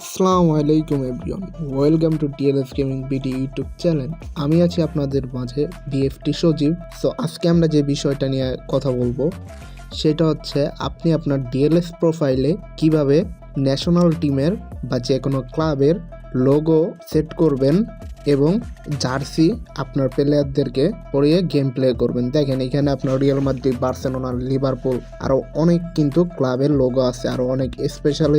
আসসালামু আলাইকুম everyone, welcome to TLS gaming BD YouTube channel. আমি আছি আপনাদের মাঝে ডিএফটি সজীব। সো আজকে আমরা যে বিষয়টা নিয়ে কথা বলবো সেটা হচ্ছে আপনি আপনার ডিএলএস প্রোফাইলে কিভাবে ন্যাশনাল টিমের বা যে কোনো ক্লাবের লোগো সেট করবেন এবং জার্সি আপনার প্লেয়ারদেরকে পরিয়ে গেম প্লে করবেন। দেখেন এখানে আপনার রিয়াল মাদ্রিদ, বার্সেলোনা, লিভারপুল আরও অনেক কিন্তু ক্লাবের লোগো আছে, আরও অনেক স্পেশাল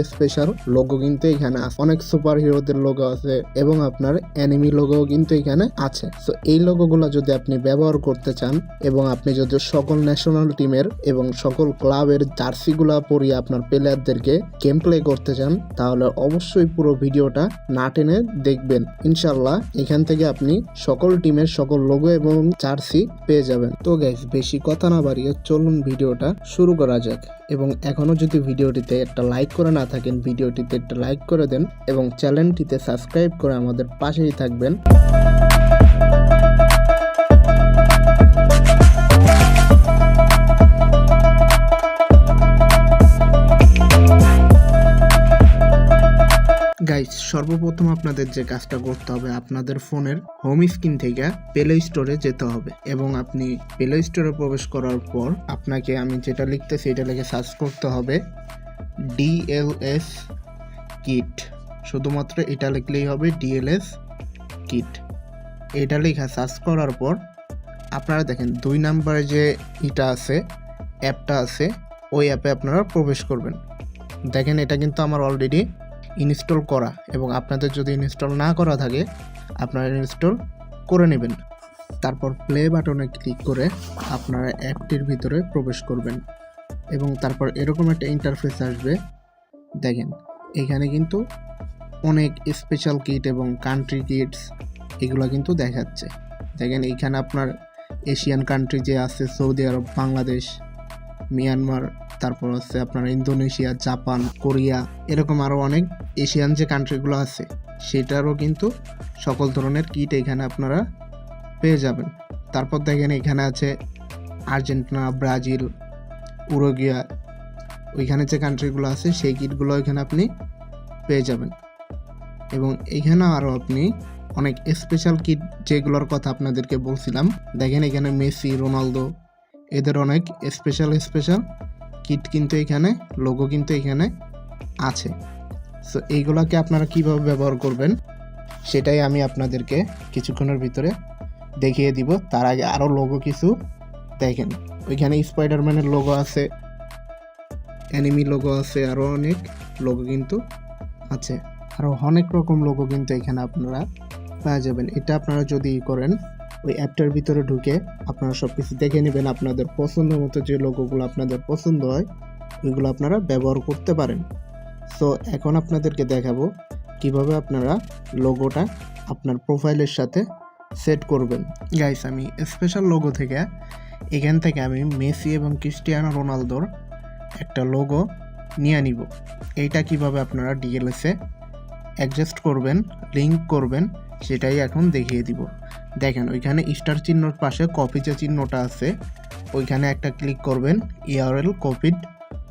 লোগো কিন্তু এখানে আছে, অনেক সুপার হিরোদের লোগো আছে এবং আপনার এনিমি লোগো কিন্তু এখানে আছে। সো এই লোগোগুলো যদি আপনি ব্যবহার করতে চান এবং আপনি যদি সকল ন্যাশনাল টিমের এবং সকল ক্লাবের জার্সিগুলো পরিয়ে আপনার প্লেয়ারদেরকে গেম প্লে করতে চান তাহলে অবশ্যই পুরো ভিডিওটা না টেনে দেখবেন। ইনশাল্লাহ এখান থেকে আপনি সকল টিমের সকল লোগো এবং জার্সি পেয়ে যাবেন। তো গাইস, বেশি কথা না বাড়িয়ে চলুন ভিডিওটা শুরু করা যাক। এবং এখনো যদি ভিডিওটিতে একটা লাইক করে না থাকেন, ভিডিওটিতে একটা লাইক করে দেন এবং চ্যানেলটিতে সাবস্ক্রাইব করে আমাদের পাশেই থাকবেন। গাইস, সর্বপ্রথম আপনাদের যে কাজটা করতে হবে, আপনাদের ফোনের হোম স্ক্রিন থেকে প্লে স্টোরে যেতে হবে এবং আপনি প্লে স্টোরে প্রবেশ করার পর আপনাকে আমি যেটা লিখতেছি এটা লিখে সার্চ করতে হবে ডিএলএস কিট। শুধুমাত্র এটা লিখলেই হবে, ডিএলএস কিট। এটা লেখা সার্চ করার পর আপনারা দেখেন 2 নম্বরে যে এটা আছে, অ্যাপটা আছে, ওই অ্যাপে আপনারা প্রবেশ করবেন। দেখেন এটা কিন্তু আমার অলরেডি ইনস্টল করা এবং আপনাদের যদি ইনস্টল না করা থাকে আপনারা ইনস্টল করে নেবেন। তারপর প্লে বাটনে ক্লিক করে আপনারা অ্যাপটির ভিতরে প্রবেশ করবেন এবং তারপর এরকম একটা ইন্টারফেস আসবে। দেখেন এখানে কিন্তু অনেক স্পেশাল কিট এবং কান্ট্রি কিটস এগুলো কিন্তু দেখাচ্ছে। দেখেন এইখানে আপনার এশিয়ান কান্ট্রি যে আছে, সৌদি আরব, বাংলাদেশ, মিয়ানমার, তারপর হচ্ছে আপনার ইন্দোনেশিয়া, জাপান, কোরিয়া, এরকম আরও অনেক এশিয়ান যে কান্ট্রিগুলো আছে সেটারও কিন্তু সকল ধরনের কিট এখানে আপনারা পেয়ে যাবেন। তারপর দেখেন এখানে আছে আর্জেন্টিনা, ব্রাজিল, উরুগুয়ে, ওইখানে যে কান্ট্রিগুলো আছে সেই কিটগুলো এখানে আপনি পেয়ে যাবেন। এবং এখানে আরও আপনি অনেক স্পেশাল কিট যেগুলোর কথা আপনাদেরকে বলছিলাম, দেখেন এখানে মেসি, রোনালদো, এদের অনেক স্পেশাল কিট কিন্তু এখানে লোগো কিন্তু এখানে আছে। সো এইগুলোকে আপনারা কিভাবে ব্যবহার করবেন সেটাই আমি আপনাদেরকে কিছুক্ষণের ভিতরে দেখিয়ে দিব। তার আগে আরও লোগো কিছু দেখেন, ওইখানে স্পাইডারম্যানের লোগো আছে, অ্যানিমি লোগো আছে, আরও অনেক লোগো কিন্তু আছে, আরও অনেক রকম লোগো কিন্তু এখানে আপনারা পেয়ে যাবেন। এটা আপনারা যদি করেন ওই অ্যাপটার ভিতরে ঢুকে আপনারা সব কিছু দেখে নেবেন, আপনাদের পছন্দ মতো যে লোগোগুলো আপনাদের পছন্দ হয় ওইগুলো আপনারা ব্যবহার করতে পারেন। সো এখন আপনাদেরকে দেখাবো কিভাবে আপনারা লোগোটা আপনার প্রোফাইলের সাথে সেট করবেন। গাইস, আমি স্পেশাল লোগো থেকে এখান থেকে আমি মেসি এবং ক্রিস্টিয়ানো রোনালদোর একটা লোগো নিয়ে নিব। এইটা কিভাবে আপনারা ডিএলএসে অ্যাডজাস্ট করবেন, লিঙ্ক করবেন সেটাই এখন দেখিয়ে দিব। দেখেন ওইখানে স্টার চিহ্নর পাশে কপি যে চিহ্নটা আছে ওইখানে একটা ক্লিক করবেন, ইউআরএল কপিড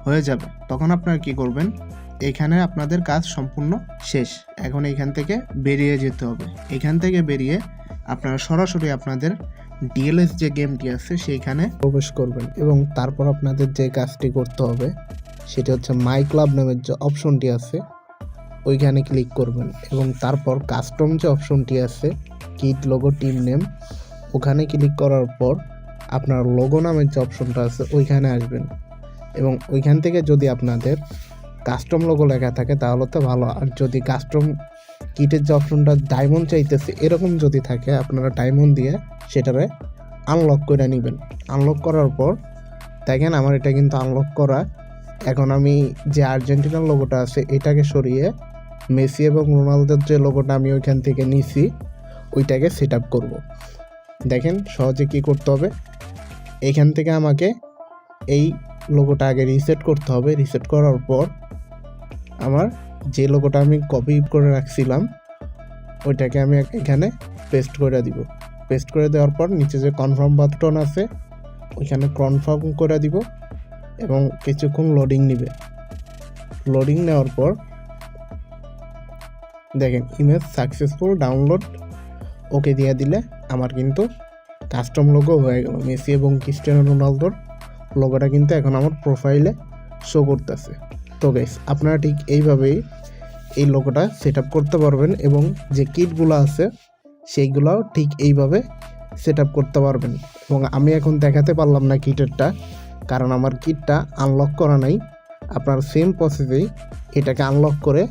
হয়ে যাবে। তখন আপনারা কি করবেন, এখানে আপনাদের কাজ সম্পূর্ণ শেষ। এখন এইখান থেকে বেরিয়ে যেতে হবে। এখান থেকে বেরিয়ে আপনারা সরাসরি আপনাদের ডিএলএস যে গেমটি আছে সেইখানে প্রবেশ করবেন এবং তারপর আপনাদের যে কাজটি করতে হবে সেটা হচ্ছে মাই ক্লাব নামের যে অপশনটি আছে ওইখানে ক্লিক করবেন এবং তারপর কাস্টম যে অপশনটি আছে, কিট, লোগো, টিম নেম, ওখানে ক্লিক করার পর আপনার লোগো নামের যে অপশনটা আছে ওইখানে আসবেন এবং ওইখান থেকে যদি আপনাদের কাস্টম লোগো লেখা থাকে তাহলে তো ভালো। আর যদি কাস্টম কিটের যে অপশনটা ডায়মন্ড চাইতেছে এরকম যদি থাকে আপনারা ডায়মন্ড দিয়ে সেটারে আনলক করে নেবেন। আনলক করার পর দেখেন আমার এটা কিন্তু আনলক করা। এখন আমি যে আর্জেন্টিনার লোগোটা আছে এটাকে সরিয়ে মেসি এবং রোনালদোর যে লোগোটা আমি ওইখান থেকে নিছি ওইটাকে সেট আপ করবো। দেখেন সহজে কি করতে হবে, এইখান থেকে আমাকে এই লোগোটা আগে রিসেট করতে হবে। রিসেট করার পর আমার যে লোগোটা আমি কপি করে রাখছিলাম ওইটাকে আমি এখানে পেস্ট করে দিব। পেস্ট করে দেওয়ার পর নিচে যে কনফার্ম বাটন আছে ওইখানে কনফার্ম করে দিব এবং কিছুক্ষণ লোডিং নেবে। লোডিং নেওয়ার পর দেখেন ইমেজ সাকসেসফুল ডাউনলোড ওকে দিয়ে দিলে আমার কিন্তু কাস্টম লোগো হয়ে গেল। মেসি এবং ক্রিস্টিয়ানো রোনালদোর লোগোটা কিন্তু এখন আমার প্রোফাইলে শো করতেছে। তো গাইস আপনারা ঠিক এইভাবেই এই লোগোটা সেট আপ করতে পারবেন এবং যে কিটগুলো আছে সেইগুলোও ঠিক এইভাবে সেট আপ করতে পারবেন। এবং আমি এখন দেখাতে পারলাম না কিটেরটা, কারণ আমার কিটটা আনলক করা নাই। আপনার সেম প্রসেসেই এটাকে আনলক করে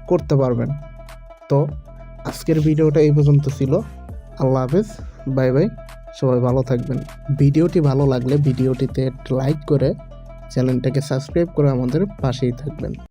করতে পারবেন। তো আজকের ভিডিওটা এই পর্যন্ত ছিল। আল্লাহ হাফেজ, বাই বাই, সবাই ভালো থাকবেন। ভিডিওটি ভালো লাগলে ভিডিওটিতে লাইক করে চ্যানেলটাকে সাবস্ক্রাইব করে আমাদের পাশেই থাকবেন।